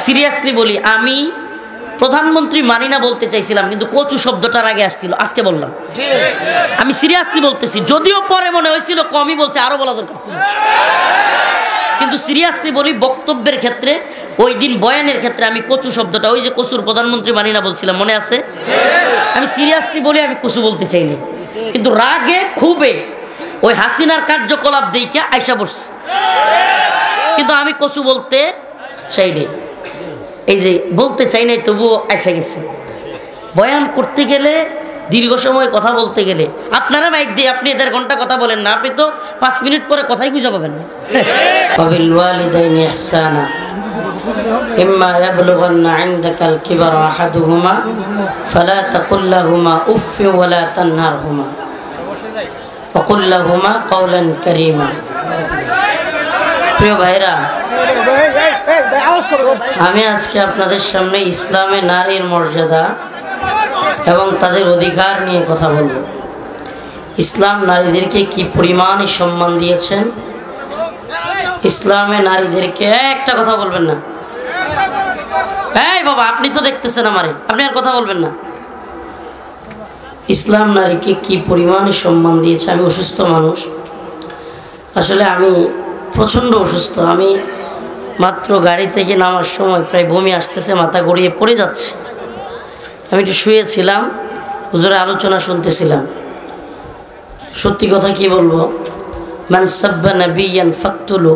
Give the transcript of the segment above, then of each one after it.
Seriously বলি, আমি প্রধানমন্ত্রী মানি না বলতে চাইছিলাম, কিন্তু কচু শব্দটার আগে আসছিল, আজকে বললাম। আমি সিরিয়াসলি বলতেছি, যদিও পরে মনে হয়েছিল কমই বলছে, আরো বলা দরকার ছিল, কিন্তু সিরিয়াসলি বলি, বক্তব্যের ক্ষেত্রে ওই দিন বয়ানের ক্ষেত্রে আমি কচু শব্দটা, ওই যে কচুর প্রধানমন্ত্রী মানি না বলছিলাম, মনে আছে? আমি সিরিয়াসলি বলি আমি কচু বলতে চাইনি, কিন্তু রাগে খুবে ওই হাসিনার কার্যকলাপ দেখে আইসা বসছে, কিন্তু আমি কচু বলতে চাইনি। এই যে বলতে চাই নাই, তবুও আইসা গেছে। বয়ান করতে গেলে, দীর্ঘ সময় কথা বলতে গেলে, আপনারা মাইক দিয়ে আপনি 1.5 ঘন্টা কথা বলেন না, আপনি তো 5 মিনিট পরে কথাই খুঁজে পাবেন না। ওয়াবিল ওয়ালিদাইনি ইহসানা ইম্মা ইয়াবলুগান্না ইনদাকাল কিবারা আহাদুহুমা ফালা তাকুল লাহুমা উফ ওয়া লা তানহারহুমা ওয়া কুল লাহুমা কাওলান কারীমা। প্রিয় ভাইরা, আমি আজকে আপনাদের সামনে ইসলামে নারীর মর্যাদা এবং তাদের অধিকার নিয়ে কথা বলব। ইসলাম নারীদেরকে কি পরিমাণে সম্মান দিয়েছেন, ইসলামে নারীদেরকে, একটা কথা বলবেন না, এই বাবা আপনি তো দেখতেছেন আমারে, আপনি আর কথা বলবেন না। ইসলাম নারীকে কি পরিমাণে সম্মান দিয়েছে। আমি অসুস্থ মানুষ, আসলে আমি প্রচণ্ড অসুস্থ। আমি মাত্র গাড়ি থেকে নামার সময় প্রায় বমি আসতেছে, মাথা গড়িয়ে পড়ে যাচ্ছে। আমি একটু শুয়েছিলাম, হুজুরের আলোচনা শুনতেছিলাম। সত্যি কথা কি বলবো, মান সাব্বা নাবিয়ান ফাকতুলু,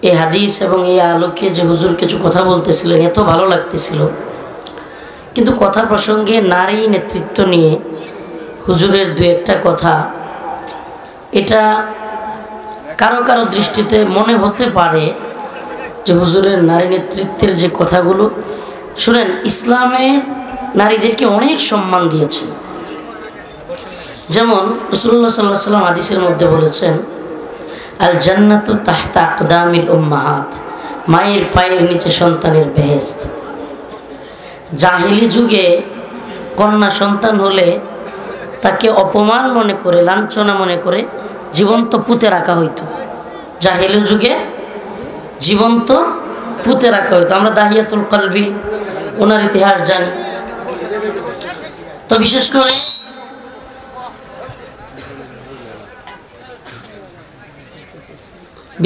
এই হাদিস এবং এই আলোকে যে হুজুর কিছু কথা বলতেছিলেন, এত ভালো লাগতেছিল। কিন্তু কথা প্রসঙ্গে নারী নেতৃত্ব নিয়ে হুজুরের 2-1টা কথা, এটা কারো কারো দৃষ্টিতে মনে হতে পারে যে হুজুরের নারী নেতৃত্বের যে কথাগুলো শুনেন, ইসলামে নারীদেরকে অনেক সম্মান দিয়েছে। যেমন রাসূলুল্লাহ সাল্লাল্লাহু আলাইহি ওয়াসাল্লাম হাদিসের মধ্যে বলেছেন, আল জান্নাতু তাহতা আকদামিল উম্মাহাত, মায়ের পায়ের নিচে সন্তানের বেহেশত। জাহিলি যুগে কন্যা সন্তান হলে তাকে অপমান মনে করে, লাঞ্ছনা মনে করে জীবন্ত পুঁতে রাখা হইতো। জাহিলি যুগে জীবন্ত পুঁতে রাখা হইতো। আমরা দাহিয়াতুল কলবি ওনার ইতিহাস জানি। তো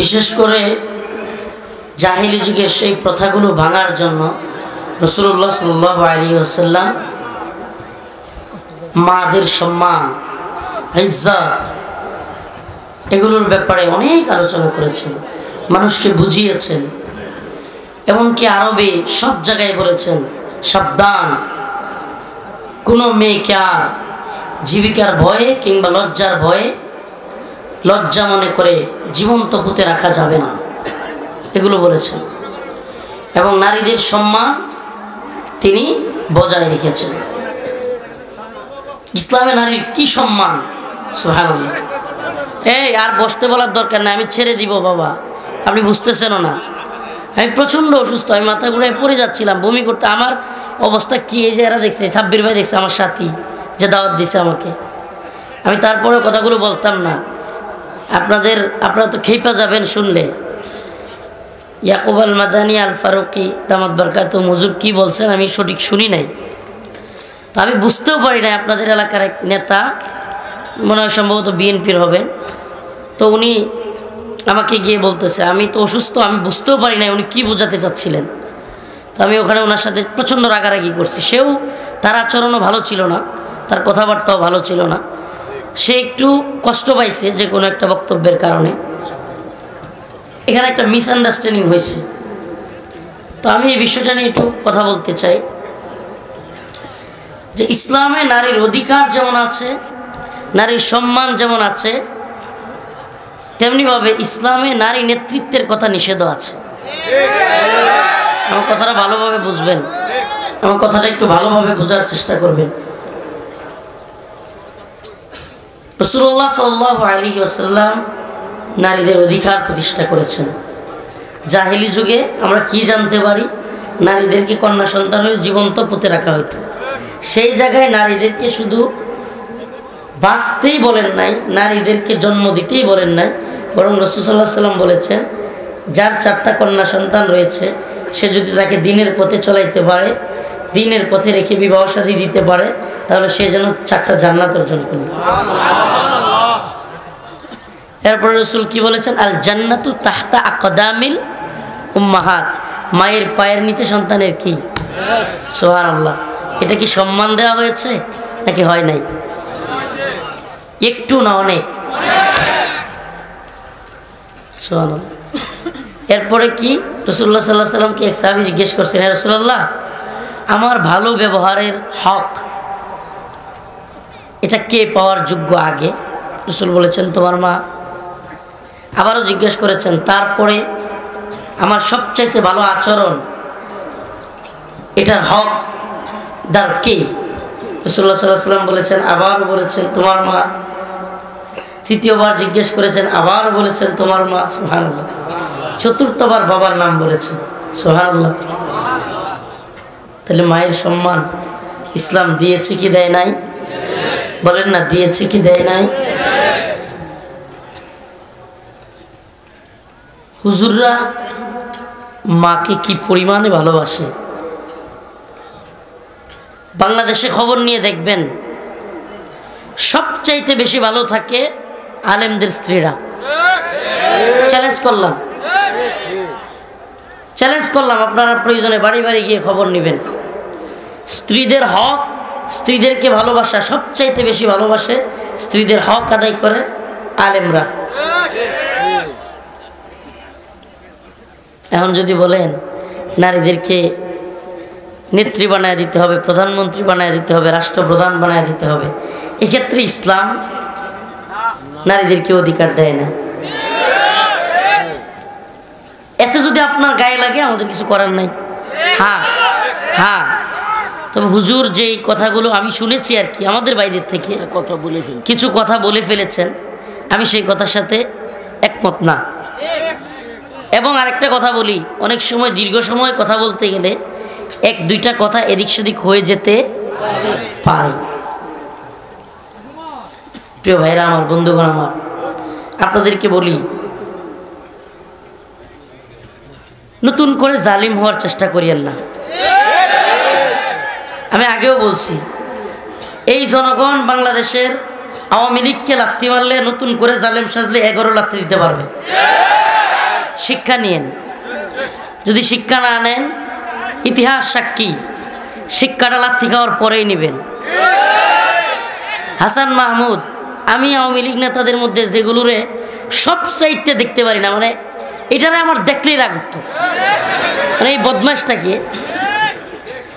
বিশেষ করে জাহিলি যুগের সেই প্রথাগুলো ভাঙার জন্য রাসূলুল্লাহ সাল্লাল্লাহু আলাইহি ওয়াসাল্লাম মাদের সম্মান, ইজ্জত, এগুলোর ব্যাপারে অনেক আলোচনা করেছেন, মানুষকে বুঝিয়েছেন। এমনকি আরবে সব জায়গায় বলেছেন, সাবধান, কোনো মেয়েকে আর জীবিকার ভয়ে কিংবা লজ্জার ভয়ে, লজ্জা মনে করে জীবন্ত পুঁতে রাখা যাবে না, এগুলো বলেছেন। এবং নারীদের সম্মান তিনি বজায় রেখেছেন। ইসলামে নারীর কি সম্মান, সুবহানাল্লাহ। এই আর বসতে বলার দরকার নাই, আমি ছেড়ে দিব বাবা, আপনি বুঝতেছেন না। আমি প্রচণ্ড অসুস্থ, আমি মাথা ঘুরে পড়ে যাচ্ছিলাম, বমি করতে। আমার অবস্থা কি, এই যে এরা দেখছে, সাব্বির ভাই দেখছে, আমার সাথী যে দাওয়াত দিছে আমাকে, আমি তারপরে কথাগুলো বলতাম না। আপনারা তো খেপা যাবেন শুনলে। ইয়াকুব আল মাদানী আল ফারুকি দামাত বারকাতুহু হুজুর কি বলছেন আমি সঠিক শুনি নাই, তা আমি বুঝতেও পারি নাই। আপনাদের এলাকার এক নেতা, মনে হয় সম্ভবত বিএনপির হবেন, তো উনি আমাকে গিয়ে বলতেছে, আমি তো অসুস্থ, আমি বুঝতেও পারি নাই উনি কি বোঝাতে চাচ্ছিলেন। তো আমি ওখানে ওনার সাথে প্রচণ্ড রাগারাগি করছি। সেও, তার আচরণও ভালো ছিল না, তার কথাবার্তাও ভালো ছিল না। সে একটু কষ্ট পাইছে যে কোনো একটা বক্তব্যের কারণে। এখানে একটা মিসআন্ডারস্ট্যান্ডিং হয়েছে। তো আমি এই বিষয়টা নিয়ে একটু কথা বলতে চাই যে ইসলামে নারীর অধিকার যেমন আছে, নারীর সম্মান যেমন আছে, তেমনিভাবে ইসলামে নারী নেতৃত্বের কথা নিষেধ আছে। আমার কথাটা ভালোভাবে বুঝবেন, আমার কথাটা একটু ভালোভাবে বোঝার চেষ্টা করবেন। রাসূলুল্লাহ সাল্লাল্লাহু আলাইহি ওয়াসাল্লাম নারীদের অধিকার প্রতিষ্ঠা করেছেন। জাহিলি যুগে আমরা কি জানতে পারি, নারীদেরকে কন্যা সন্তান হয়ে জীবন্ত পুঁতে রাখা হইতো। সেই জায়গায় নারীদেরকে শুধু বাঁচতেই বলেন নাই, নারীদেরকে জন্ম দিতেই বলেন নাই, বরং রাসূল সাল্লাল্লাহু আলাইহি ওয়াসাল্লাম বলেছেন, যার 4টা কন্যা সন্তান রয়েছে সে যদি তাকে দিনের পথে চলাইতে পারে, দিনের পথে রেখে বিবাহ শাদী দিতে পারে, তাহলে সে যেন 4টা জান্নাত অর্জন করবে। এরপর রাসূল কি বলেছেন? আল জান্নাতু তাহতা আকদামিল উম্মাহাত, মায়ের পায়ের নিচে সন্তানের কি? সুবহানাল্লাহ। এটা কি সম্মান দেওয়া হয়েছে নাকি হয় নাই? একটু না, অনেক। সুবহানাল্লাহ। এরপরে কি রাসূলুল্লাহ সাল্লাল্লাহু আলাইহি ওয়াসাল্লামকে এক সাহাবী জিজ্ঞেস করছেন, হে রাসূলুল্লাহ, আমার ভালো ব্যবহারের হক এটা কে পাওয়ার যোগ্য? আগে রাসূল বলেছেন তোমার মা। আবারও জিজ্ঞেস করেছেন, তারপরে আমার সবচাইতে ভালো আচরণ এটার হক দার কে? রাসূলুল্লাহ সাল্লাল্লাহু আলাইহি ওয়াসাল্লাম বলেছেন, আবারও বলেছেন তোমার মা। তৃতীয়বার জিজ্ঞেস করেছেন, আবার বলেছেন তোমার মা। সুবহানাল্লাহ। চতুর্থবার বাবার নাম বলেছেন। সুবহানাল্লাহ। তাহলে মায়ের সম্মান ইসলাম দিয়েছে কি দেয় নাই? বলেন না, দিয়েছে কি দেয় নাই? হুজুররা মাকে কি পরিমাণে ভালোবাসে। বাংলাদেশে খবর নিয়ে দেখবেন, সবচাইতে বেশি ভালো থাকে আলেমদের স্ত্রীরা। চ্যালেঞ্জ করলাম, আপনারা প্রয়োজনে বাড়ি বাড়ি গিয়ে খবর নেবেন। স্ত্রীদের হক, স্ত্রীদেরকে ভালোবাসা সবচাইতে বেশি ভালোবাসে, স্ত্রীদের হক আদায় করে আলেমরা। এখন যদি বলেন নারীদেরকে নেত্রী বানায় দিতে হবে, প্রধানমন্ত্রী বানায় দিতে হবে, রাষ্ট্রপ্রধান বানায় দিতে হবে, এক্ষেত্রে ইসলাম নারীদেরকে অধিকার দেয় না। এতে যদি আপনার গায়ে লাগে, আমাদের কিছু করার নাই। হ্যাঁ, তবে হুজুর যেই কথাগুলো আমি শুনেছি আর কি, আমাদের বাইরের থেকে কিছু কথা বলে ফেলেছেন, আমি সেই কথার সাথে একমত না। এবং আরেকটা কথা বলি, অনেক সময় দীর্ঘ সময় কথা বলতে গেলে 1-2টা কথা এদিক সেদিক হয়ে যেতে পারে। প্রিয় ভাইরা আমার, বন্ধুগণ আমার, আপনাদেরকে বলি, নতুন করে জালিম হওয়ার চেষ্টা করিয়েন না। আমি আগেও বলছি, এই জনগণ বাংলাদেশের আওয়ামী লীগকে লাথি মারলে নতুন করে জালিম সাজলে 11 লাথি দিতে পারবে। শিক্ষা নিয়েন। যদি শিক্ষা না নেন, ইতিহাস সাক্ষী, শিক্ষাটা লাথি খাওয়ার পরেই নেবেন। হাসান মাহমুদ, আমি আওয়ামী লীগ নেতাদের মধ্যে যেগুলোরে সবচাইতে দেখতে পারি না, মানে এটারে আমার দেখলেই রাগ উঠত, মানে এই বদমাশটাকে,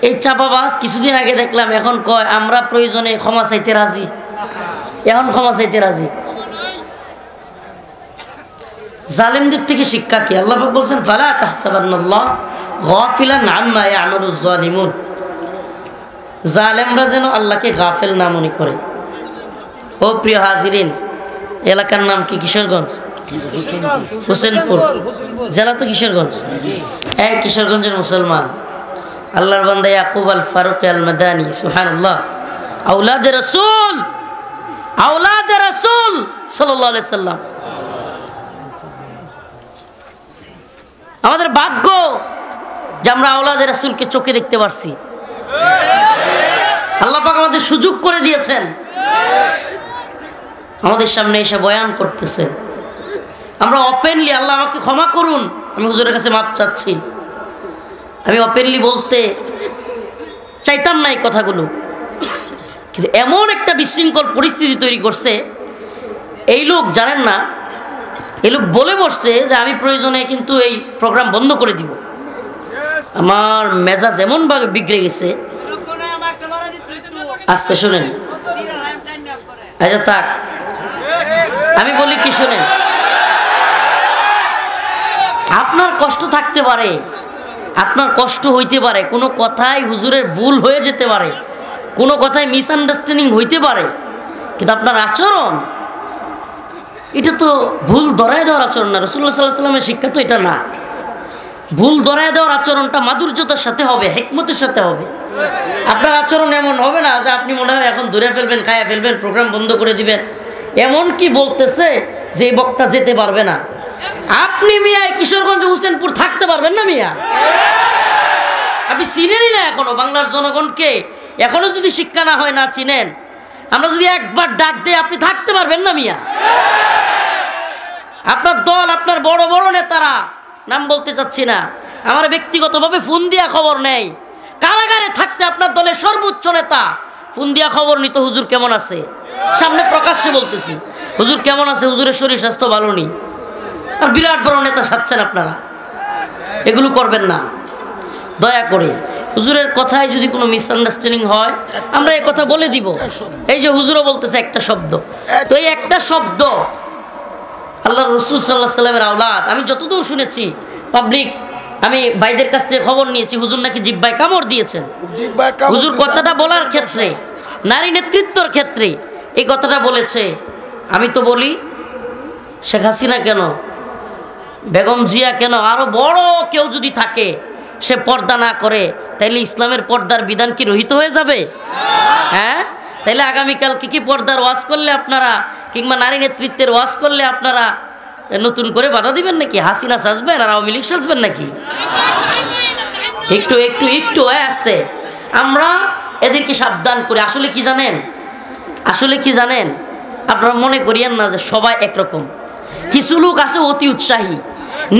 এই চাপাবাজ। কিছুদিন আগে দেখলাম, এখন কয় আমরা প্রয়োজনে ক্ষমা চাইতে রাজি। এখন ক্ষমা চাইতে রাজি। জালেমদের থেকে শিক্ষা কি? আল্লাহ পাক বলছেন, ফালা তাহসাবান্নাল্লাহ গাফিলান আম্মা ইয়ামালুজ জালিমুন। জালেমরা যেন আল্লাহকে গাফেল না মনে করে। ও প্রিয় হাজিরিন, এলাকার নাম কি? কিশোরগঞ্জ, হোসেনপুর জেলা তো কিশোরগঞ্জ। কিশোরগঞ্জের মুসলমান, আল্লাহর বান্দা ইয়াকুব আল ফারুক আল মাদানী, সুবহানাল্লাহ, আওলাদে রাসূল সাল্লাল্লাহু আলাইহি সাল্লাম। আমাদের ভাগ্য যে আমরা আওলাদে রাসূলকে চোখে দেখতে পারছি। আল্লাহ পাক আমাদের সুযোগ করে দিয়েছেন, আমাদের সামনে এসে বয়ান করতেছেন। আমরা ওপেনলি, আল্লাহ আমাকে ক্ষমা করুন, আমি হুজুরের কাছে মাপ চাচ্ছি, আমি ওপেনলি বলতে চাইতাম না এই কথাগুলো, কিন্তু এমন একটা বিশৃঙ্খল পরিস্থিতি তৈরি করছে। এই লোক জানেন না, এই লোক বলে বসছে যে আমি প্রয়োজনে কিন্তু এই প্রোগ্রাম বন্ধ করে দিব। আমার মেজাজ এমনভাবে বিগড়ে গেছে। আস্তে শোনেন, আচ্ছা থাক, আমি বলি কি শোনেন, আপনার কষ্ট থাকতে পারে, আপনার কষ্ট হইতে পারে, কোনো কথায় হুজুরের ভুল হয়ে যেতে পারে, কোনো কথায় মিসআন্ডারস্ট্যান্ডিং হইতে পারে, কিন্তু আপনার আচরণ এটা তো ভুল ধরায় দেওয়ার আচরণ না। রাসূলুল্লাহ সাল্লাল্লাহু আলাইহি ওয়াসাল্লামের শিক্ষা তো এটা না। ভুল ধরায় দেওয়ার আচরণটা মাধুর্যতার সাথে হবে, হিকমতের সাথে হবে। আপনার আচরণ এমন হবে না যে আপনি মনে হয় এখন ধরে ফেলবেন, খায়া ফেলবেন, প্রোগ্রাম বন্ধ করে দিবেন। এমন কি বলতেছে যে এই বক্তা যেতে পারবে না। আপনি মিয়া কিশোরগঞ্জ হোসেনপুর থাকতে পারবেন না মিয়া? আপনি চিনেনই না এখনো বাংলার জনগণকে, এখনো যদি শিক্ষা না হয়, না চিনেন, আমরা যদি একবার ডাক দেই আপনি থাকতে পারবেন না মিয়া। আপনার দল, আপনার বড় বড় নেতারা, নাম বলতে চাচ্ছি না, আমার ব্যক্তিগতভাবে ফোন দিয়া খবর নেই, কারাগারে থাকতে আপনার দলের সর্বোচ্চ নেতা ফোন দিয়া খবর নিত হুজুর কেমন আছে। সামনে প্রকাশ্যে বলতেছি, হুজুর কেমন আছে, হুজুরের শরীর স্বাস্থ্য ভালো নেই। আর বিরাট বড় নেতা সাজছেন আপনারা, এগুলো করবেন না দয়া করে। হুজুরের কথায় যদি কোনো মিসআন্ডারস্ট্যান্ডিং হয় আমরা এই কথা বলে দিব। এই যে হুজুরও বলতেছে একটা শব্দ, তো এই একটা শব্দ আল্লাহ রসুল সাল্লাল্লাহু আলাইহি সাল্লামের আওলাদ, আমি যতদূর শুনেছি পাবলিক, আমি ভাইদের কাছ থেকে খবর নিয়েছি, হুজুর নাকি জিহ্বায় কামড় দিয়েছেন। হুজুর কথাটা বলার ক্ষেত্রে, নারী নেতৃত্বর ক্ষেত্রে এই কথাটা বলেছে। আমি তো বলি শেখ হাসিনা কেন, বেগম জিয়া কেন, আরো বড় কেউ যদি থাকে সে পর্দা না করে, তাইলে ইসলামের পর্দার বিধান কি রহিত হয়ে যাবে? হ্যাঁ, তাইলে আগামীকালকে কি পর্দার ওয়াজ করলে আপনারা, কিংবা নারী নেতৃত্বের ওয়াজ করলে আপনারা নতুন করে বাধা দিবেন নাকি? হাসিনা সাজবেন আর আওয়ামী লীগ সাজবেন নাকি? একটু একটু একটু আস্তে আমরা এদেরকে সাবধান করে। আসলে কি জানেন, আসলে কি জানেন, আপনারা মনে করিয়েন না যে সবাই একরকম। কিছু লোক আছে অতি উৎসাহী,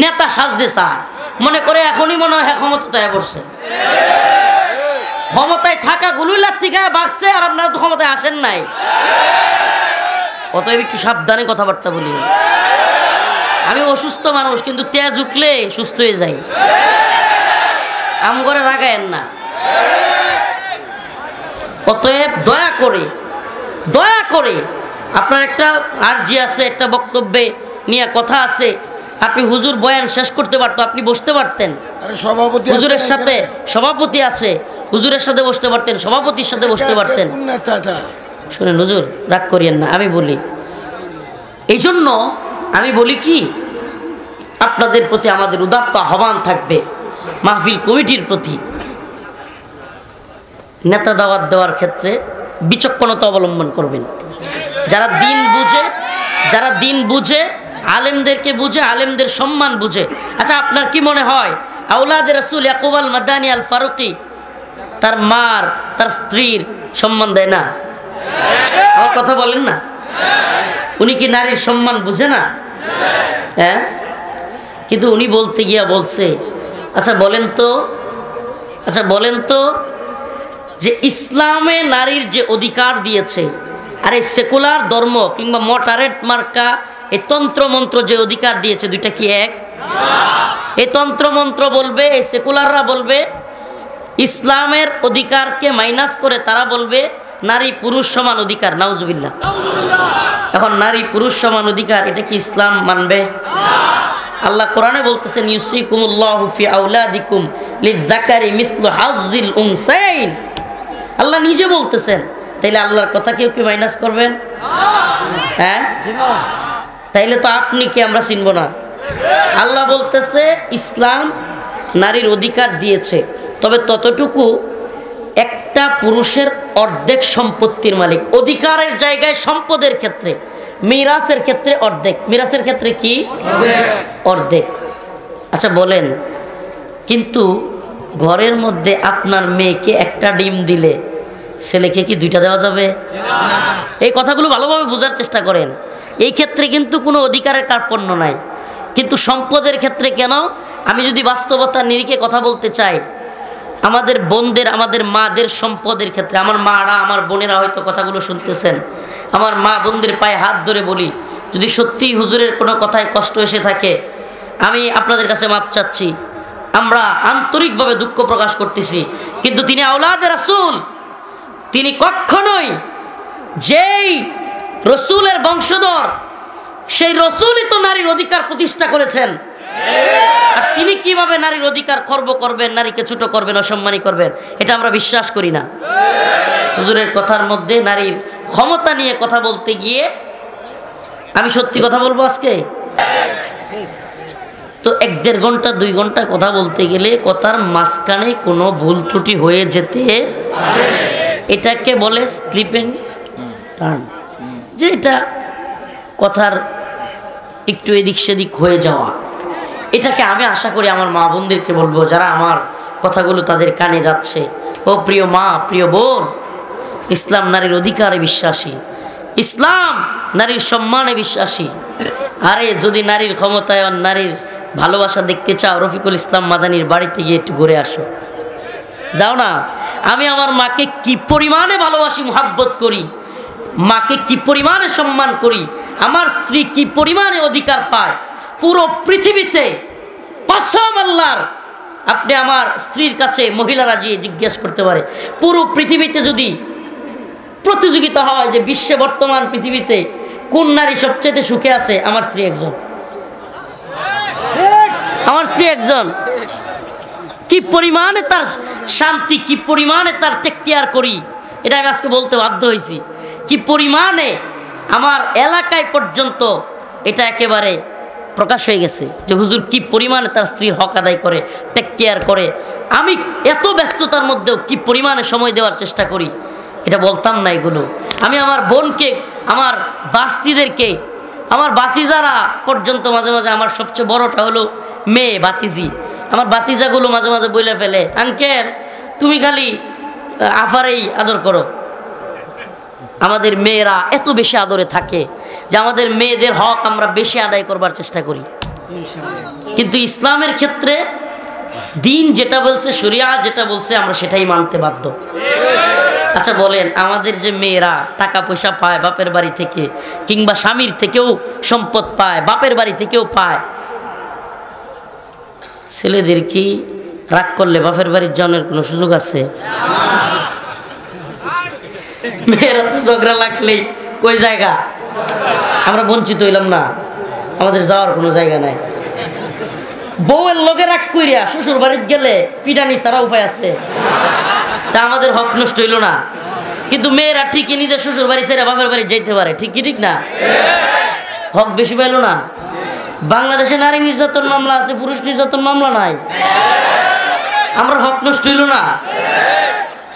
নেতা সাজতে চায়, মনে করে এখনই মনে হয় ক্ষমতায় বসছে, ক্ষমতায় থাকা গুলোই লাত্তি খায় বাগছে, আর আপনারা তো ক্ষমতায় আসেন নাই। অতএব একটু সাবধানে কথাবার্তা বলি। আমি অসুস্থ মানুষ, কিন্তু তেজ উঠলে সুস্থ হয়ে যাই। আম করে রাগায়েন না। অতএব দয়া করে, দয়া করে, আপনার একটা আরজি আছে, একটা বক্তব্যে নিয়ে কথা আছে, আপনি হুজুর বয়ান শেষ করতে পারতো, আপনি বসতে পারতেন, হুজুরের সাথে সভাপতি আছে, হুজুরের সাথে বসতে পারতেন, সভাপতির সাথে বসতে পারতেন। শুনেন হুজুর, রাগ করিয়েন না, আমি বলি, এই জন্য আমি বলি কি, আপনাদের প্রতি আমাদের উদাত্ত আহ্বান থাকবে, মাহফিল কমিটির প্রতি নেতা দাওয়াত দেওয়ার ক্ষেত্রে বিচক্ষণতা অবলম্বন করবেন। যারা দিন বুঝে, যারা দিন বুঝে, আলেমদেরকে বুঝে, আলেমদের সম্মান বুঝে। আচ্ছা, আপনার কি মনে হয় আওলাদে রাসূল ইয়াকুব আল মাদানী আল ফারুকি তার মার, তার স্ত্রীর সম্মান দেয় না? আমার কথা বলেন না, উনি কি নারীর সম্মান বুঝে না? হ্যাঁ, কিন্তু উনি বলতে গিয়া বলছে, আচ্ছা বলেন তো, আচ্ছা বলেন তো, যে ইসলামে নারীর যে অধিকার দিয়েছে, আর এই সেকুলার ধর্ম কিংবা মডারেট মার্কা এই তন্ত্রমন্ত্র যে অধিকার দিয়েছে, দুইটা কি এক? এই তন্ত্রমন্ত্র বলবে, এই সেকুলাররা বলবে ইসলামের অধিকারকে মাইনাস করে তারা বলবে নারী পুরুষ সমান অধিকার। নাউজুবিল্লাহ। এখন নারী পুরুষ সমান অধিকার, এটা কি ইসলাম মানবে? আল্লাহ কোরআনে বলতেছেন, ইউসিকুমুল্লাহু ফি আওলাদিকুম লিযযাকারি মিসলু হাযযিল উনসাইন। আল্লাহ নিজে বলতেছেন, তাইলে আল্লাহর কথা কেউ কি মাইনাস করবেন? হ্যাঁ, তাইলে তো আপনি কি আমরা চিনব না? আল্লাহ বলতেছে ইসলাম নারীর অধিকার দিয়েছে, তবে ততটুকু একটা পুরুষের অর্ধেক সম্পত্তির মালিক। অধিকারের জায়গায় সম্পদের ক্ষেত্রে, মিরাসের ক্ষেত্রে অর্ধেক, মিরাসের ক্ষেত্রে কি অর্ধেক। আচ্ছা বলেন, কিন্তু ঘরের মধ্যে আপনার মেয়েকে একটা ডিম দিলে ছেলেকে কি দুইটা দেওয়া যাবে? এই কথাগুলো ভালোভাবে বোঝার চেষ্টা করেন। এই ক্ষেত্রে কিন্তু কোনো অধিকারের কার্পণ্য নাই, কিন্তু সম্পদের ক্ষেত্রে কেন? আমি যদি বাস্তবতার নিরিখে কথা বলতে চাই, আমাদের বোনদের, আমাদের মাদের সম্পদের ক্ষেত্রে, আমার মারা, আমার বোনেরা হয়তো কথাগুলো শুনতেছেন, আমার মা বোনদের পায়ে হাত ধরে বলি, যদি সত্যি হুজুরের কোনো কথায় কষ্ট এসে থাকে, আমি আপনাদের কাছে মাপ চাচ্ছি, আমরা আন্তরিকভাবে দুঃখ প্রকাশ করতেছি। কিন্তু তিনি আওলাদে রাসূল, তিনি কখনোই, যেই রসুলের বংশধর, সেই রসুলই তো নারীর অধিকার প্রতিষ্ঠা করেছেন। আর তিনি কিভাবে নারীর অধিকার খর্ব করবেন, নারীকে ছোট করবেন, অসম্মানী করবেন, এটা আমরা বিশ্বাস করি না। হুজুরের কথার মধ্যে নারীর ক্ষমতা নিয়ে কথা বলতে গিয়ে, আমি সত্যি কথা বলবো, আজকে তো 1-1.5 ঘন্টা 2 ঘন্টা কথা বলতে গেলে কথার মাঝখানে কোনো ভুল ত্রুটি হয়ে যেতে, এটাকে বলে স্লিপ এন্ড টার্ন, যে এটা কথার একটু এদিক সেদিক হয়ে যাওয়া। এটাকে আমি আশা করি আমার মা বোনদেরকে বলবো, যারা আমার কথাগুলো তাদের কানে যাচ্ছে। ও প্রিয় মা, প্রিয় বোন, ইসলাম নারীর অধিকারে বিশ্বাসী, ইসলাম নারীর সম্মানে বিশ্বাসী। আরে যদি নারীর ক্ষমতায়ন, নারীর ভালোবাসা দেখতে চাও, রফিকুল ইসলাম মাদানির বাড়িতে গিয়ে একটু ঘুরে আসো, যাও না। আমি আমার মাকে কি পরিমাণে ভালোবাসি, মুহাব্বত করি, মাকে কি পরিমাণে সম্মান করি, আমার স্ত্রী কি পরিমাণে অধিকার পায় পুরো পৃথিবীতে। কসম আল্লাহর, আপনি আমার স্ত্রীর কাছে মহিলারা গিয়ে জিজ্ঞেস করতে পারে, পুরো পৃথিবীতে যদি প্রতিযোগিতা হয় যে বিশ্বে বর্তমান পৃথিবীতে কোন নারী সবচেয়ে সুখে আছে, আমার স্ত্রী একজন, আমার স্ত্রী একজন। কি পরিমাণে তার শান্তি, কি পরিমাণে তার টেক কেয়ার করি, এটা আমি আজকে বলতে বাধ্য হয়েছি। কি পরিমাণে আমার এলাকায় পর্যন্ত এটা একেবারে প্রকাশ হয়ে গেছে যে হুজুর কি পরিমাণে তার স্ত্রীর হক আদায় করে, টেক কেয়ার করে। আমি এত ব্যস্ততার মধ্যেও কি পরিমাণে সময় দেওয়ার চেষ্টা করি, এটা বলতাম না এগুলো। আমি আমার বোনকে, আমার বাস্তিদেরকে, আমার বাতিজারা পর্যন্ত মাঝে মাঝে, আমার সবচেয়ে বড়টা হলো মেয়ে বাতিজি, আমার বাতিজাগুলো মাঝে মাঝে বলে ফেলে, আঙ্কেল তুমি খালি আফারেই আদর করো। আমাদের মেয়েরা এত বেশি আদরে থাকে যে আমাদের মেয়েদের হক আমরা বেশি আদায় করবার চেষ্টা করি। কিন্তু ইসলামের ক্ষেত্রে দিন যেটা বলছে, শরিয়া যেটা বলছে, আমরা সেটাই মানতে বাধ্য। আচ্ছা বলেন, আমাদের যে মেয়েরা টাকা পয়সা পায় বাপের বাড়ি থেকে, কিংবা স্বামীর থেকেও সম্পদ পায়, বাপের বাড়ি থেকেও পায়, ছেলেদের কি রাগ করলে বাপের বাড়ির জনের কোনো সুযোগ আছে? মেয়েরা তো ঝগড়া লাগলেই কই জায়গা, আমরা বঞ্চিত হইলাম না, আমাদের যাওয়ার কোনো জায়গা নাই। বউয়ের লোকে রাগ কইরা শ্বশুর বাড়িতে গেলে পিটানি ছাড়া উপায় আছে? তা আমাদের হক নষ্ট হইল না। কিন্তু মেয়েরা ঠিকই নিজের শ্বশুর বাড়ি ছেড়ে বাপের বাড়ি যেতে পারে, ঠিক কি ঠিক না? হক বেশি পাইল না? বাংলাদেশে নারী নির্যাতন মামলা আছে, পুরুষ নির্যাতন মামলা নাই। আমরা হক নষ্ট হইল না?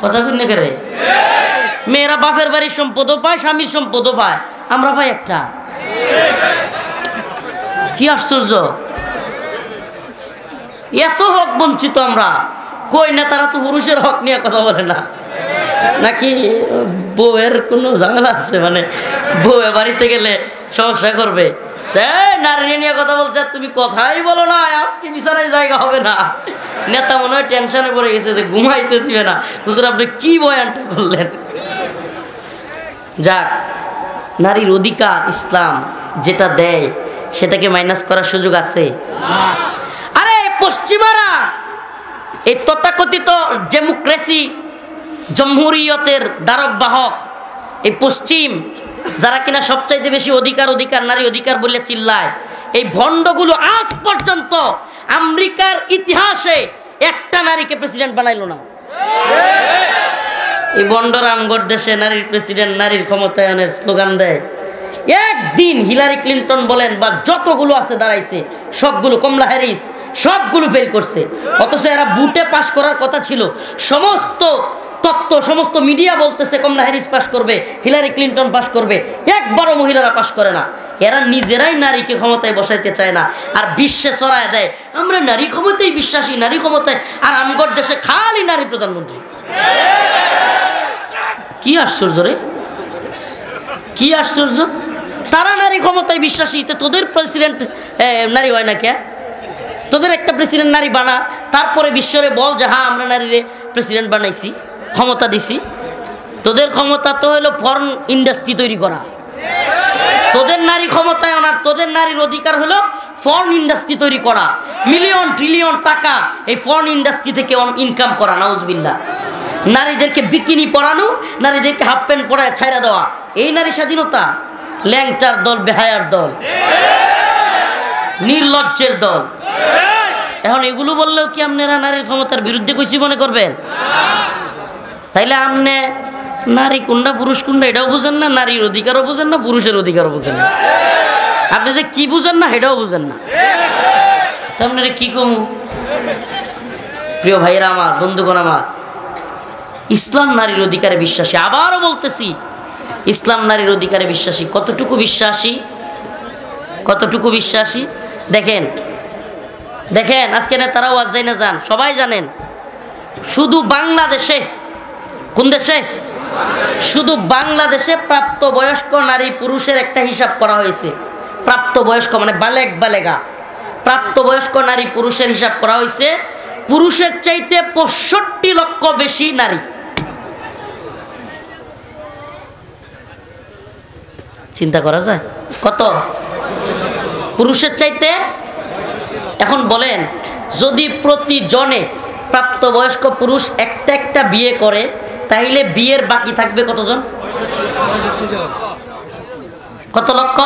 কথা কই না করে? মেয়েরা বাপের বাড়ির সম্পদও পায়, স্বামীর সম্পদও পায়, আমরা পাই একটা। কি আশ্চর্য! এত হক বঞ্চিত আমরা। কই না, তারা তো পুরুষের হক নিয়ে কথা বলে না। নাকি বউয়ের কোনো ঝামেলা আছে, মানে বউ বাড়িতে গেলে সমস্যা করবে, নারী নিয়ে কথা বলছে, তুমি কথাই বলো না, আজকে বিছানায় জায়গা হবে না। নেতা মনে হয় টেনশনে পড়ে গেছে যে ঘুমাইতে দিবে না। হুজুর আপনি কি বয়ানটা করলেন? যাক, নারীর অধিকার ইসলাম যেটা দেয় সেটাকে মাইনাস করার সুযোগ আছে? আরে পশ্চিমারা এই তথাকথিত ডেমোক্রেসি, জমহুরিয়তের দ্বারক বাহক, এই পশ্চিম যারা কিনা সবচাইতে বেশি অধিকার অধিকার নারী অধিকার বলে চিল্লায়, এই ভণ্ডগুলো আজ পর্যন্ত আমেরিকার ইতিহাসে একটা নারীকে প্রেসিডেন্ট বানাইল না। এই ভণ্ডরা আমগর দেশে নারীর প্রেসিডেন্ট, নারীর ক্ষমতায়নের স্লোগান দেয়। একদিন হিলারি ক্লিন্টন বলেন বা যতগুলো আছে দাঁড়াইছে সবগুলো, কমলা হ্যারিস, সবগুলো ফেল করছে। অথচ এরা বুটে পাশ করার কথা ছিল। সমস্ত তত্ত্ব, সমস্ত মিডিয়া বলতেছে কমলা হ্যারিস পাশ করবে, হিলারি ক্লিন্টন পাশ করবে, একবারও মহিলারা পাশ করে না। এরা নিজেরাই নারীকে ক্ষমতায় বসাইতে চায় না, আর বিশ্বে ছড়ায় দেয় আমরা নারী ক্ষমতায় বিশ্বাসী, নারী ক্ষমতায়, আর আমগর দেশে খালি নারী প্রধানমন্ত্রী। কি আশ্চর্য রে, কি আশ্চর্য! তারা নারী ক্ষমতায় বিশ্বাসী, তো তোদের প্রেসিডেন্ট নারী হয় না কে? তোদের একটা প্রেসিডেন্ট নারী বানা, তারপরে বিশ্বরে বল যে হ্যাঁ আমরা নারীরে প্রেসিডেন্ট বানাইছি, ক্ষমতা দিছি। তোদের ক্ষমতা তো হলো ফরেন ইন্ডাস্ট্রি তৈরি করা। তোদের নারী ক্ষমতায় আনার, তোদের নারীর অধিকার হলো ফরেন ইন্ডাস্ট্রি তৈরি করা, মিলিয়ন ট্রিলিয়ন টাকা এই ফরেন ইন্ডাস্ট্রি থেকে ইনকাম করা। নাউজুবিল্লাহ। নারীদেরকে বিকিনি পরানো, নারীদেরকে হাফ প্যান্ট পরায় ছাইরা দেওয়া, এই নারী স্বাধীনতা? ল্যাংটার দল, বেহায়ার দল, নির্লজ্জের দল। এখন এগুলো বললেও কি আপনারা নারীর ক্ষমতার বিরুদ্ধে কইছি মনে করবেন? তাইলে আপনি নারী কোনটা পুরুষ কোনটা এটাও বুঝেন না, নারীর অধিকারও বুঝেন না, পুরুষের অধিকারও বুঝেন না। আপনি যে কি বুঝেন না সেটাও বুঝেন না। তা আপনারা কি কম? প্রিয় ভাইয়েরা আমার, বন্ধুগণ আমার, ইসলাম নারীর অধিকারে বিশ্বাসী। আবারও বলতেছি, ইসলাম নারীর অধিকারে বিশ্বাসী। কতটুকু বিশ্বাসী? কতটুকু বিশ্বাসী? দেখেন দেখেন, আজকে নেতারাও আজ যাই না যান, সবাই জানেন শুধু বাংলাদেশে, কোন দেশে? শুধু বাংলাদেশে প্রাপ্তবয়স্ক নারী পুরুষের একটা হিসাব করা হয়েছে। প্রাপ্তবয়স্ক মানে বালেগ বালেগা, প্রাপ্তবয়স্ক নারী পুরুষের হিসাব করা হয়েছে, পুরুষের চাইতে 65 লক্ষ বেশি নারী। চিন্তা করা যায় কত? পুরুষের চাইতে। এখন বলেন, যদি প্রতিজনে প্রাপ্তবয়স্ক পুরুষ একটা একটা বিয়ে করে, তাইলে বিয়ের বাকি থাকবে কতজন? কত লক্ষ?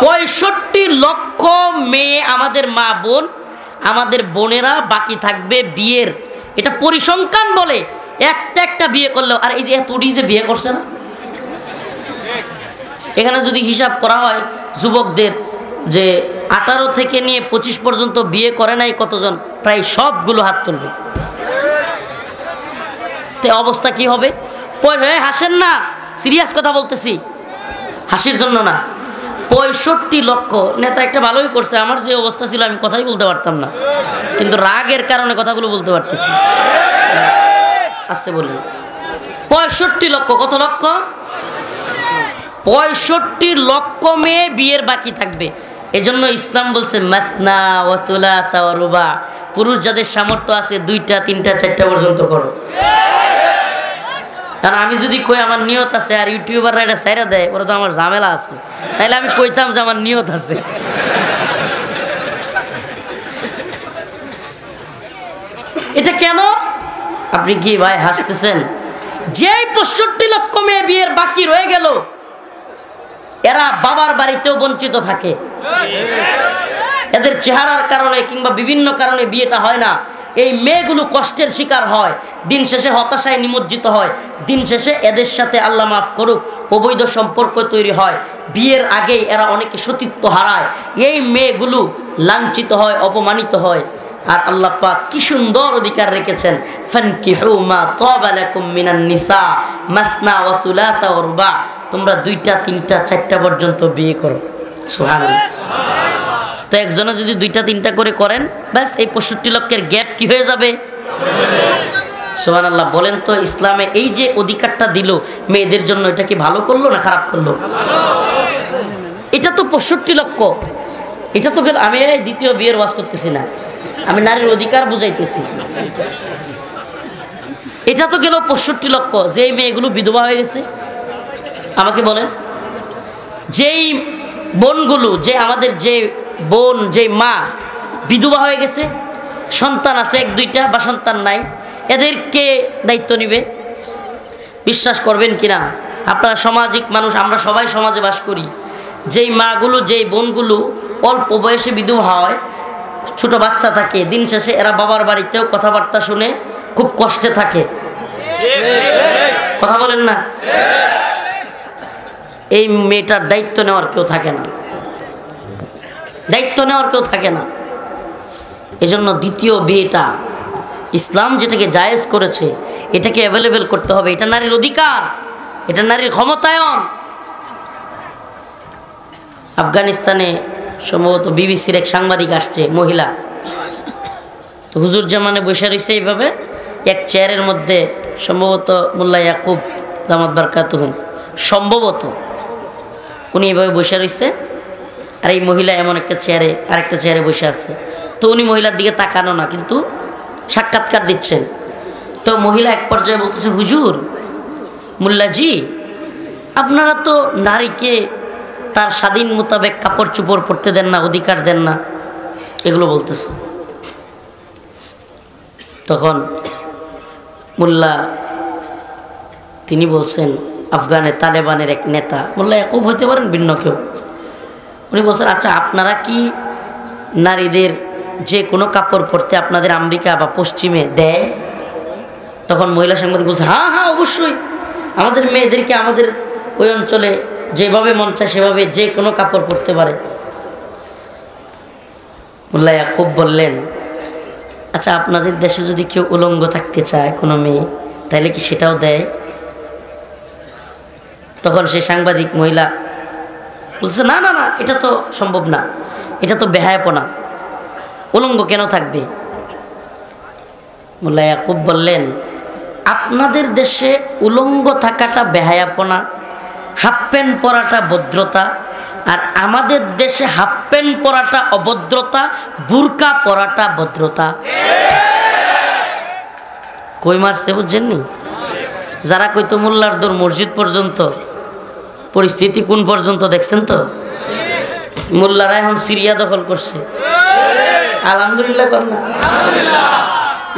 65 লক্ষ মেয়ে, আমাদের মা বোন, আমাদের বোনেরা বাকি থাকবে বিয়ের। এটা পরিসংখ্যান বলে, একটা একটা বিয়ে করলেও। আর এই যে এতটি যে বিয়ে করছে না, এখানে যদি হিসাব করা হয় যুবকদের যে 18 থেকে নিয়ে 25 পর্যন্ত বিয়ে করে নাই কতজন, প্রায় সবগুলো হাত তুলবে। তে অবস্থা কি হবে? হাসেন না, সিরিয়াস কথা বলতেছি, হাসির জন্য না। 65 লক্ষ নেতা একটা ভালোই করছে। আমার যে অবস্থা ছিল আমি কথাই বলতে পারতাম না, কিন্তু রাগের কারণে কথাগুলো বলতে পারতেছি। আসতে বলুন, 65 লক্ষ। কত লক্ষ? 65 লক্ষ মেয়ে বিয়ের বাকি থাকবে। এজন্য ইসলাম বলছে মাসনা ওয়া সুলাসা ওয়া রুবা, পুরুষ যাদের সামর্থ্য আছে 2টা 3টা 4টা পর্যন্ত করো। কারণ আমি যদি কই আমার নিয়ত আছে আর ইউটিউবাররা এটা ছাইরা দেয়, ওরা তো আমার ঝামেলা আছে, তাইলে আমি কইতাম যে আমার নিয়ত আছে। এটা কেন? আপনি কি ভাই হাসতেছেন? যেই 65 লক্ষ মেয়ে বিয়ের বাকি রয়ে গেল, এরা বাবার বাড়িতেও বঞ্চিত থাকে। এদের চেহারার কারণে কিংবা বিভিন্ন কারণে বিয়েটা হয় না। এই মেয়েগুলো কষ্টের শিকার হয়, দিন শেষে হতাশায় নিমজ্জিত হয়, দিন শেষে এদের সাথে আল্লাহ মাফ করুক অবৈধ সম্পর্ক তৈরি হয়। বিয়ের আগেই এরা অনেকে সতীত্ব হারায়, এই মেয়েগুলো লাঞ্ছিত হয়, অপমানিত হয়। আর আল্লাহ পাক কি সুন্দর অধিকার রেখেছেন, ফানকিহু মা তাবা লাকুম মিনান নিসা মাসনা ওয়া সুলাসা ওয়া রুবা, তোমরা 2টা 3টা 4টা পর্যন্ত বিয়ে করো। সুবহানাল্লাহ। তো একজনে যদি 2টা 3টা করে করেন, ব্যাস এই 65 লক্ষের গ্যাপ কি হয়ে যাবে? সুবহানাল্লাহ। বলেন তো, ইসলামে এই যে অধিকারটা দিল মেয়েদের জন্য, এটা কি ভালো করলো না খারাপ করলো? এটা তো 65 লক্ষ। এটা তো আমি দ্বিতীয় বিয়ের ওয়াজ করতেছি না, আমি নারীর অধিকার বুঝাইতেছি। এটা তো গেল 65 লক্ষ। যেই মেয়েগুলো বিধবা হয়ে গেছে, আমাকে বলেন, যেই বোনগুলো, যে আমাদের যে বোন, যে মা বিধবা হয়ে গেছে, সন্তান আছে 1-2টা বা সন্তান নাই, এদেরকে দায়িত্ব নিবে? বিশ্বাস করবেন কিনা, আপনারা সামাজিক মানুষ, আমরা সবাই সমাজে বাস করি। যেই মাগুলো, যেই বোনগুলো অল্প বয়সে বিধবা হয়, ছোট বাচ্চা থাকে, দিন শেষে এরা বাবার বাড়িতেও কথাবার্তা শুনে খুব কষ্টে থাকে। কথা বলেন না? এই মেয়েটার দায়িত্ব নেওয়ার কেউ থাকে না, দায়িত্ব নেওয়ার কেউ থাকে না। এজন্য দ্বিতীয় বিয়েটা ইসলাম যেটাকে জায়েজ করেছে, এটাকে অ্যাভেলেবেল করতে হবে। এটা নারীর অধিকার, এটা নারীর ক্ষমতায়ন। আফগানিস্তানে সম্ভবত বিবিসির এক সাংবাদিক আসছে, মহিলা, তো হুজুর জামানে বসে রয়েছে এইভাবে এক চেয়ারের মধ্যে, সম্ভবত মোল্লা ইয়াকুব দামাত বারকাতুহুম, সম্ভবত উনি এইভাবে বসে রয়েছে, আর এই মহিলা এমন একটা চেয়ারে, আরেকটা চেয়ারে বসে আছে। তো উনি মহিলার দিকে তাকানো না, কিন্তু সাক্ষাৎকার দিচ্ছেন। তো মহিলা এক পর্যায়ে বলতেছে, হুজুর, মোল্লাজি, আপনারা তো নারীকে তার স্বাধীন মোতাবেক কাপড় চোপড় পরতে দেন না, অধিকার দেন না, এগুলো বলতেছে। তখন মোল্লা তিনি বলছেন, আফগানে তালেবানের এক নেতা, মোল্লা ইয়াকুব হতে পারেন, ভিন্ন কেউ, উনি বলছেন, আচ্ছা আপনারা কি নারীদের যে কোনো কাপড় পরতে আপনাদের আমেরিকা বা পশ্চিমে দেয়? তখন মহিলা সাংবাদিক বলছে, হ্যাঁ হ্যাঁ অবশ্যই, আমাদের মেয়েদেরকে আমাদের ওই অঞ্চলে যেভাবে মন চায় সেভাবে যে কোনো কাপড় পরতে পারে। মোল্লা ইয়াকুব বললেন, আচ্ছা আপনাদের দেশে যদি কেউ উলঙ্গ থাকতে চায় কোনো মেয়ে, তাহলে কি সেটাও দেয়? তখন সেই সাংবাদিক মহিলা বলছে, না না না, এটা তো সম্ভব না, এটা তো বেহায়াপনা, উলঙ্গ কেন থাকবে? মোল্লা ইয়াকুব বললেন, আপনাদের দেশে উলঙ্গ থাকাটা বেহায়াপনা, হাফ প্যান্ট পরাটা ভদ্রতা, আর আমাদের দেশে হাফ প্যান্ট পরাটা অভদ্রতা, বুরকা পরাটা ভদ্রতা। কই মারছে বুঝছেননি? যারা কইতো মোল্লার দৌড় মসজিদ পর্যন্ত, পরিস্থিতি কোন পর্যন্ত দেখছেন তো? মোল্লারা এখন সিরিয়া দখল করছে। আলহামদুলিল্লাহ কর না,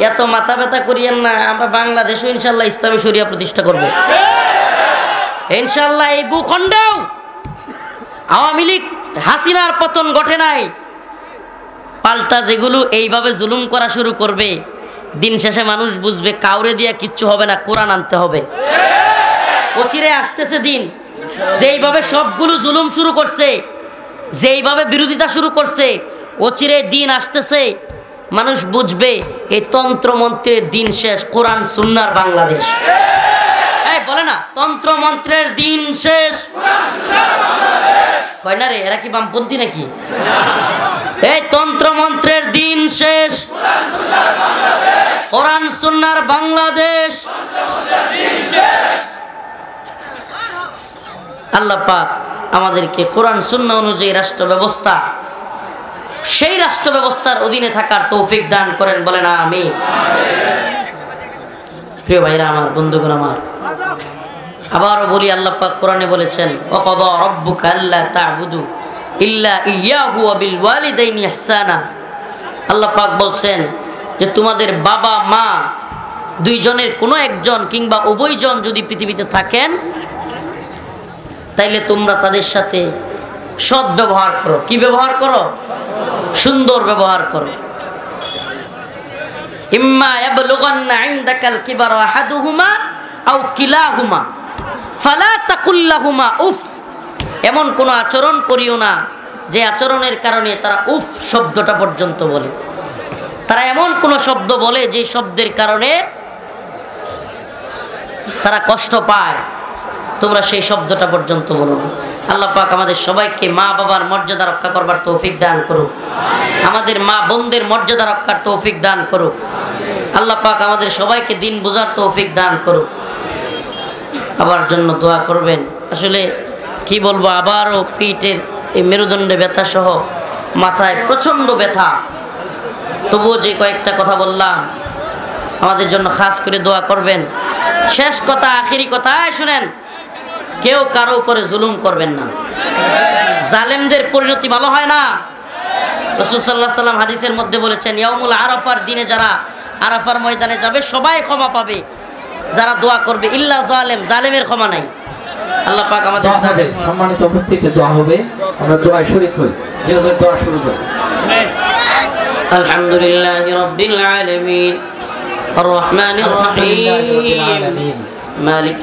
এত মাথা ব্যথা করিয়েন না। আমরা বাংলাদেশও ইনশাল্লাহ ইসলামী শরিয়া প্রতিষ্ঠা করব ইনশাল্লাহ। এই ভূখণ্ডেও আওয়ামী লীগ হাসিনার পতন ঘটে নাই, পাল্টা যেগুলো এইভাবে জুলুম করা শুরু করবে, দিন শেষে মানুষ বুঝবে কাউরে দিয়া কিচ্ছু হবে না, কোরআন আনতে হবে। অচিরে আসতেছে দিন, যেইভাবে সবগুলো জুলুম শুরু করছে, যেইভাবে বিরোধিতা শুরু করছে, অচিরে দিন আসতেছে, মানুষ বুঝবে এই তন্ত্র মন্ত্রের দিন শেষ, কোরআন সুন্নাহর বাংলাদেশ। এই বলে না, তন্ত্র মন্ত্রের দিন শেষ, কয় না রে? এরা কি বামপন্থী নাকি? এই তন্ত্র মন্ত্রের দিন শেষ, কোরআন সুন্নাহর বাংলাদেশ। আল্লাহ পাক আমাদেরকে কোরআন সুন্নাহ অনুযায়ী রাষ্ট্র ব্যবস্থা, সেই রাষ্ট্র ব্যবস্থার অধীনে থাকার তৌফিক দান করেন, বলেন আমিন। প্রিয় ভাইরা আমার, বন্ধুগণ আমার, আবারও বলি, আল্লাহ পাক কোরআনে বলেছেন, ওয়াকাদা রাব্বুকা আল্লা তা'বুদু ইল্লা ইয়্যাহু ওয়া বিল ওয়ালিদাইনি ইহসানা। আল্লাহ পাক বলছেন যে তোমাদের বাবা মা দুইজনের কোনো একজন কিংবা উভয়জন যদি পৃথিবীতে থাকেন, তাইলে তোমরা তাদের সাথে সৎ ব্যবহার করো। কি ব্যবহার করো? সুন্দর ব্যবহার করো। ইম্মা ইয়াবলুগান্না ইনদাকাল কিবারা আহাদুহুমা আও কিলাহুমা ফালা তাকুল লাহুমা উফ। এমন কোনো আচরণ করিও না যে আচরণের কারণে তারা উফ শব্দটা পর্যন্ত বলে। তারা এমন কোনো শব্দ বলে যে শব্দের কারণে তারা কষ্ট পায়, তোমরা সেই শব্দটা পর্যন্ত বলো না। আল্লাহ পাক আমাদের সবাইকে মা বাবার মর্যাদা রক্ষা করবার তৌফিক দান করুক, আমাদের মা বোনদের মর্যাদা রক্ষার তৌফিক দান করুক। আল্লাহ পাক আমাদের সবাইকে দিন বোঝার তৌফিক দান করুক। আবার জন্য দোয়া করবেন। আসলে কি বলবো, আবারও পিঠের এই মেরুদণ্ডে ব্যথা সহ মাথায় প্রচণ্ড ব্যথা, তবুও যে কয়েকটা কথা বললাম আমাদের জন্য খাস করে দোয়া করবেন। শেষ কথা, আখেরি কথা, শুনেন, কেউ কারো উপরে জুলুম করবেন না। জালেমদের পরিণতি ভালো হয় না। রাসূল সাল্লাল্লাহু আলাইহি সাল্লাম হাদিসের মধ্যে বলেছেন, ইয়াউমুল আরাফার দিনে যারা আরাফার ময়দানে যাবে সবাই ক্ষমা পাবে, যারা দোয়া করবে ইল্লা জালেম, জালেমের ক্ষমা নাই। আল্লাহ পাক আমাদের সম্মানিত উপস্থিতি দোয়া হবে, আমরা দোয়ায় শরীক হই। যেভাবে দোয়া শুরু করি। আলহামদুলিল্লাহি রাব্বিল আলামিন আর রহমানির রহিম মালিক